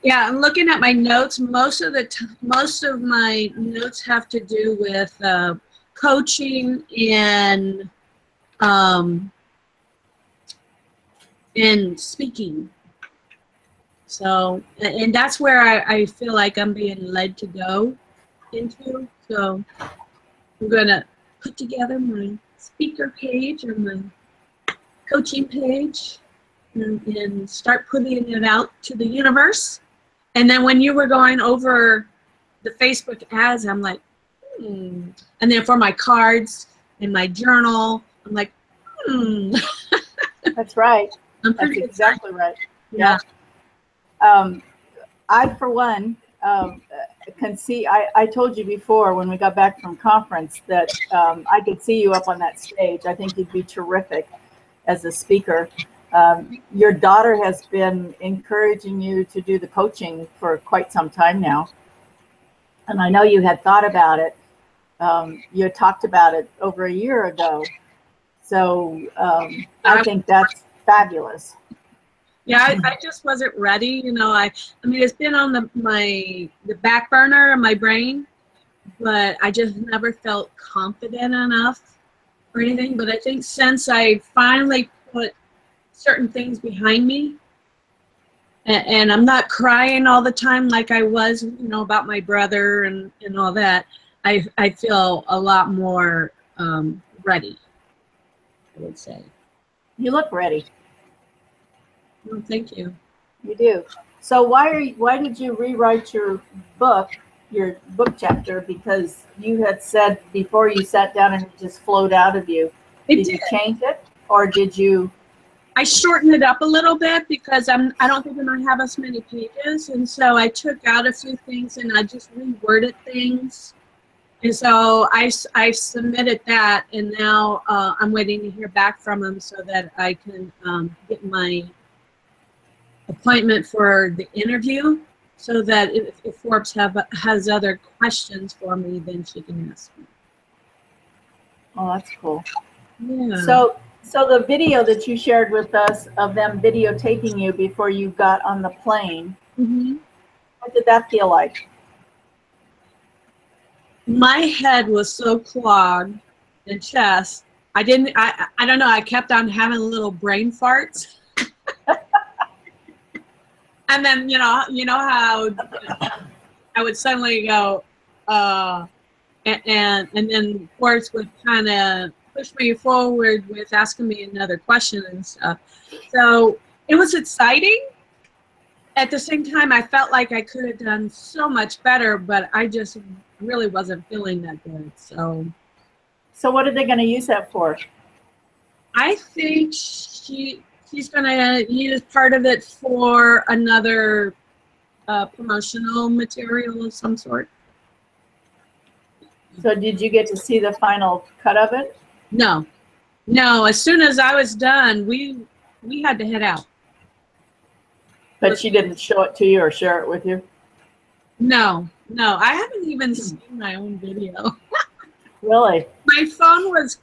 yeah, I'm looking at my notes. Most of my notes have to do with coaching and speaking. So, and that's where I feel like I'm being led to go into. So I'm gonna put together my speaker page or my coaching page and start putting it out to the universe. And then when you were going over the Facebook ads, I'm like, and then for my cards and my journal, I'm like, That's right. I'm That's pretty exactly right. Yeah. I, for one, can see, I told you before when we got back from conference that I could see you up on that stage. I think you'd be terrific as a speaker. Your daughter has been encouraging you to do the coaching for quite some time now. And I know you had thought about it. You had talked about it over a year ago. So I think that's fabulous. Yeah, I just wasn't ready. You know, I mean, it's been on the back burner of my brain, but I just never felt confident enough or anything. But I think since I finally put certain things behind me, and I'm not crying all the time like I was, you know, about my brother and all that, I feel a lot more ready, I would say. You look ready. Well, thank you. You do. So why did you rewrite your book chapter? Because you had said before you sat down and it just flowed out of you. Did you change it, or did you? I shortened it up a little bit because I don't think I'm gonna have as many pages, and so I took out a few things and I just reworded things. And so I submitted that, and now I'm waiting to hear back from them so that I can get my appointment for the interview, so that if Forbes has other questions for me, then she can ask me. Oh, that's cool. Yeah. So the video that you shared with us of them videotaping you before you got on the plane, what did that feel like? My head was so clogged and chest. I don't know. I kept on having little brain farts. And then, you know how I would suddenly go, and then Forrest would kind of push me forward with asking me another question and stuff. So it was exciting. At the same time, I felt like I could have done so much better, but I just really wasn't feeling that good. So what are they going to use that for? I think she's going to use part of it for another promotional material of some sort. So did you get to see the final cut of it? No. As soon as I was done, we had to head out. But she didn't show it to you or share it with you? No. I haven't even seen my own video. Really? My phone was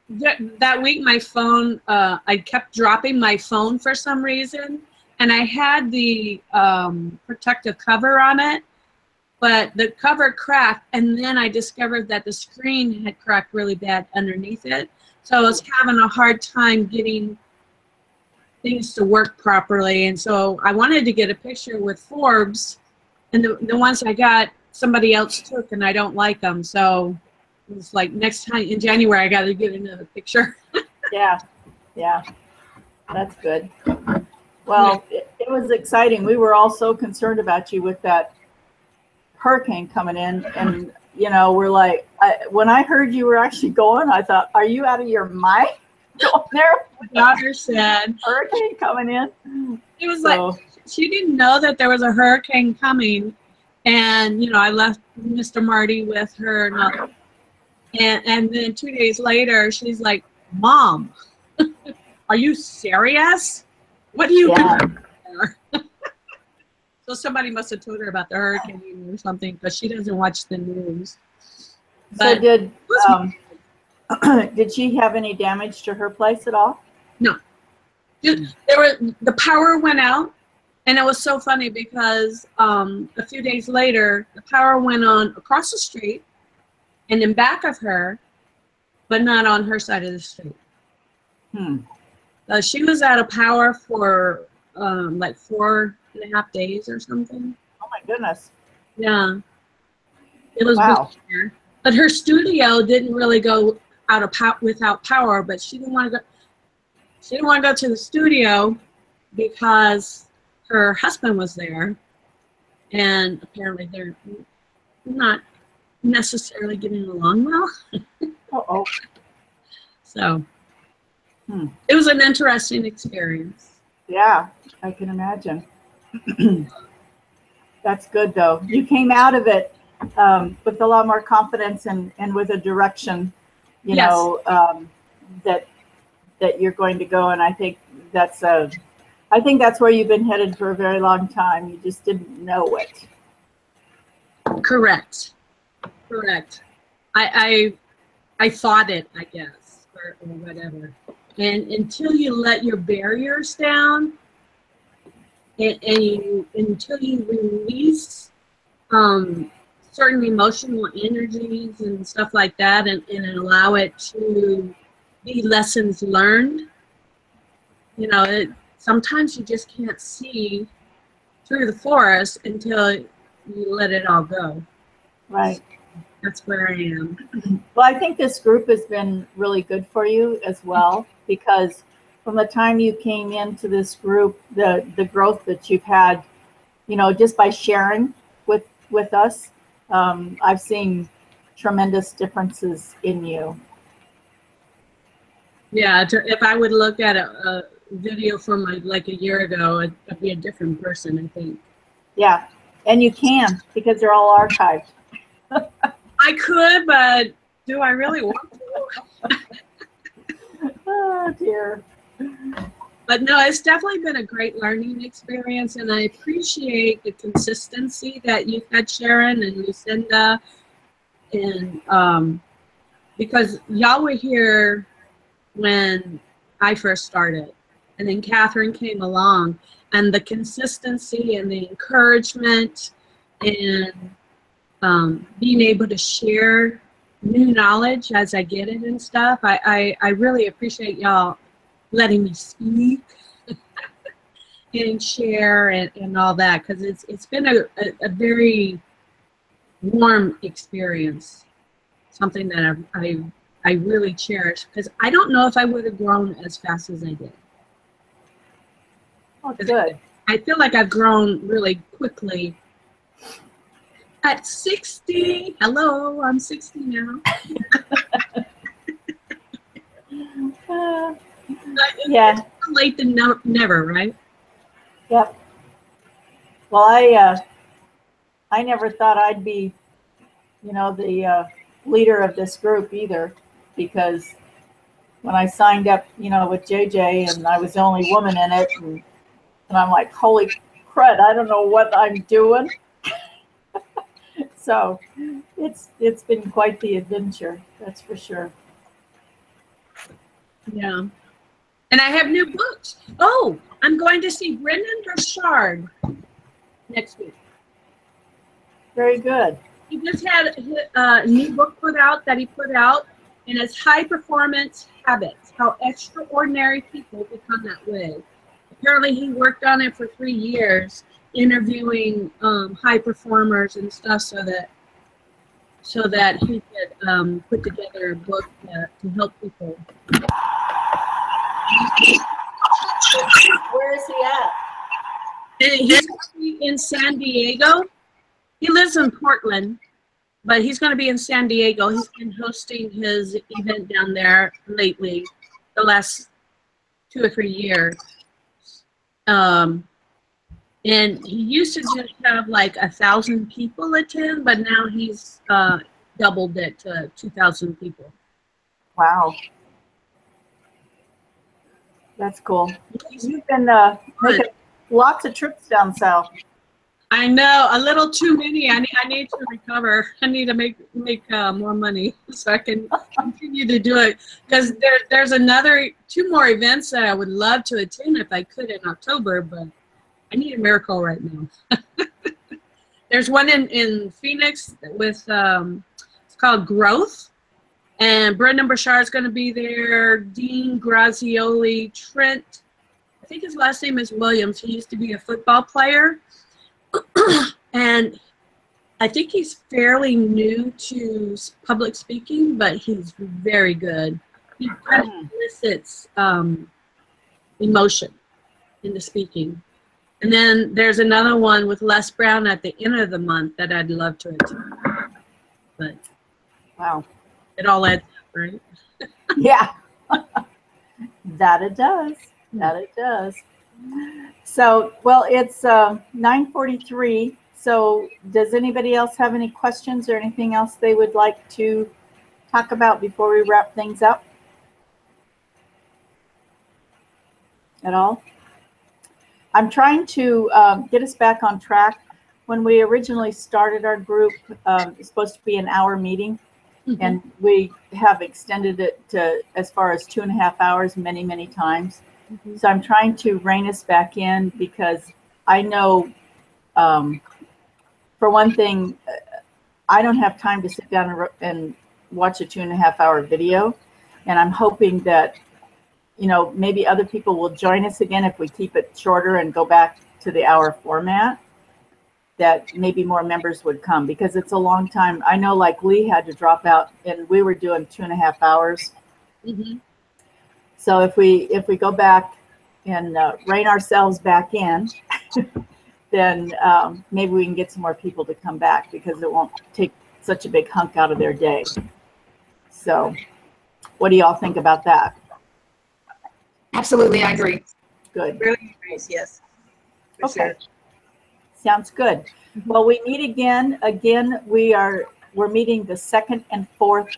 that week. My phone, I kept dropping my phone for some reason, and I had the protective cover on it, but the cover cracked, and then I discovered that the screen had cracked really bad underneath it. So I was having a hard time getting things to work properly, and so I wanted to get a picture with Forbes, and the ones I got, somebody else took, and I don't like them. So it was like, next time in January, I got to get another picture. Yeah, that's good. Well, it was exciting. We were all so concerned about you with that hurricane coming in, and you know, we're like, when I heard you were actually going, I thought, are you out of your mind going there? My daughter said, hurricane coming in. It was like, she didn't know that there was a hurricane coming, and you know, I left Mr. Marty with her, and then 2 days later, she's like, Mom, are you serious? What are you doing there? So somebody must have told her about the hurricane or something, because she doesn't watch the news. So did she have any damage to her place at all? No. The power went out, and it was so funny because a few days later, the power went on across the street and in back of her, but not on her side of the street. She was out of power for like 4.5 days or something. Oh my goodness. Yeah. It was bizarre. But her studio didn't really go out of without power, but she didn't want to go. She didn't want to go to the studio because her husband was there, and apparently they're not necessarily getting along well. So it was an interesting experience. Yeah, I can imagine. That's good, though. You came out of it with a lot more confidence and with a direction, you know, that you're going to go. And I think that's where you've been headed for a very long time. You just didn't know it. Correct. I thought it, I guess, or whatever. And until you let your barriers down, until you release certain emotional energies and stuff like that, and allow it to be lessons learned, you know, sometimes you just can't see through the forest until you let it all go. Right. That's where I am. Well, I think this group has been really good for you as well, because from the time you came into this group, the growth that you've had, you know, just by sharing with us, I've seen tremendous differences in you. Yeah, if I would look at a video from like a year ago, I'd be a different person, I think. Yeah, and you can, because they're all archived. I could, but do I really want to? Oh dear. But no, it's definitely been a great learning experience, and I appreciate the consistency that you've had, Sharon and Lucinda, and because y'all were here when I first started, and then Catherine came along, and the consistency and the encouragement and being able to share new knowledge as I get it and stuff. I really appreciate y'all letting me speak and share and all that, because it's been a very warm experience, something that I really cherish, because I don't know if I would have grown as fast as I did. Oh, good. I feel like I've grown really quickly. At 60, hello, I'm 60 now. Yeah. It's late than never, right? Yep. Well, I never thought I'd be, you know, the leader of this group either, because when I signed up, you know, with JJ, and I was the only woman in it, and I'm like, holy crud, I don't know what I'm doing. So it's been quite the adventure, that's for sure. Yeah. And I have new books. Oh, I'm going to see Brendan Burchard next week. Very good. He just had a new book put out, and it's High Performance Habits, How Extraordinary People Become That Way. Apparently he worked on it for 3 years, interviewing high performers and stuff, so that he could put together a book to help people. Where is he at? And he's going to be in San Diego. He lives in Portland, but he's going to be in San Diego. He's been hosting his event down there lately, the last 2 or 3 years. And he used to just have like 1,000 people attend, but now he's doubled it to 2,000 people. Wow. That's cool. You've been making lots of trips down south. I know, a little too many. I need to recover. I need to make more money so I can continue to do it. Because there's 2 more events that I would love to attend if I could in October, but I need a miracle right now. There's one in Phoenix with it's called Growth. And Brendan Burchard is going to be there. Dean Grazioli, Trent, I think his last name is Williams. He used to be a football player. And I think he's fairly new to public speaking, but he's very good. He kind of elicits emotion into speaking. And then there's another one with Les Brown at the end of the month that I'd love to attend. But wow. It all adds up, right? Yeah. That it does. That it does. So, well, it's 9:43. So does anybody else have any questions or anything else they would like to talk about before we wrap things up? At all? I'm trying to get us back on track. When we originally started our group, it's supposed to be an hour meeting. And we have extended it to as far as 2.5 hours many, many times. So I'm trying to rein us back in because I know, for one thing, I don't have time to sit down and watch a 2.5 hour video. And I'm hoping that, you know, maybe other people will join us again if we keep it shorter and go back to the hour format, that maybe more members would come because it's a long time. I know like Lee had to drop out and we were doing 2.5 hours. So if we go back and rein ourselves back in, then maybe we can get some more people to come back because it won't take such a big hunk out of their day. So what do y'all think about that? Absolutely, I agree. Good. Really nice, yes. For Okay. sure. Sounds good. Well, we meet again. We're meeting the second and fourth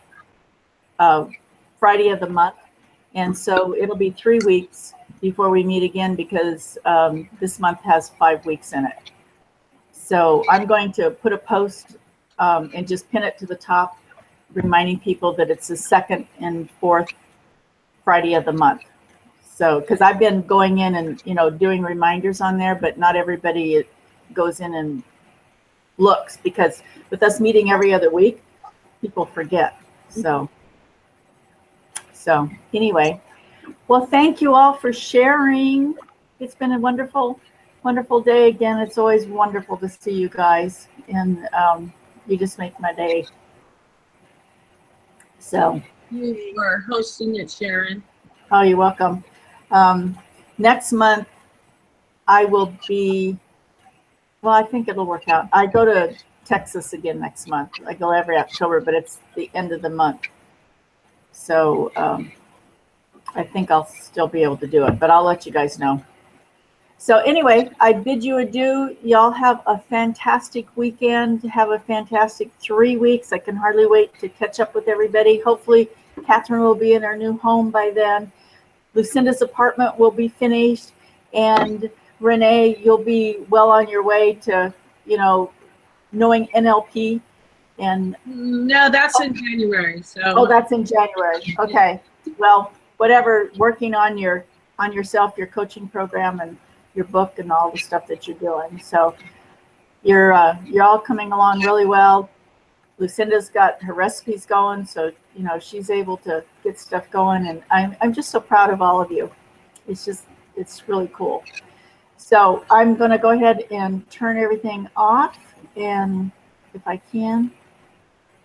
Friday of the month. And so it'll be 3 weeks before we meet again because this month has 5 weeks in it. So I'm going to put a post and just pin it to the top, reminding people that it's the second and fourth Friday of the month. So, because I've been going in and, you know, doing reminders on there, but not everybody goes in and looks because with us meeting every other week, people forget. So anyway, well, thank you all for sharing. It's been a wonderful, wonderful day again. It's always wonderful to see you guys, and you just make my day. So. You are hosting it, Sharon. Oh, you're welcome. Next month, I will be, well, I think it'll work out. I go to Texas again next month. I go every October, but it's the end of the month. So I think I'll still be able to do it, but I'll let you guys know. So anyway, I bid you adieu. Y'all have a fantastic weekend. Have a fantastic 3 weeks. I can hardly wait to catch up with everybody. Hopefully, Catherine will be in her new home by then. Lucinda's apartment will be finished. And Renee, you'll be well on your way to, you know, knowing NLP. And No, that's in January. So. oh, that's in January. Okay. Well, whatever, working on yourself, your coaching program and your book and all the stuff that you're doing. So you're all coming along really well. Lucinda's got her recipes going, so you know she's able to get stuff going, and I'm just so proud of all of you. It's really cool. So I'm going to go ahead and turn everything off, and if I can,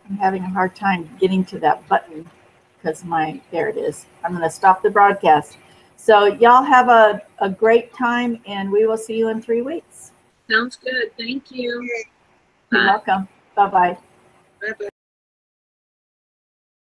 I'm having a hard time getting to that button because there it is. I'm going to stop the broadcast. So y'all have a great time, and we will see you in 3 weeks. Sounds good. Thank you. You're welcome. Bye-bye. Bye-bye.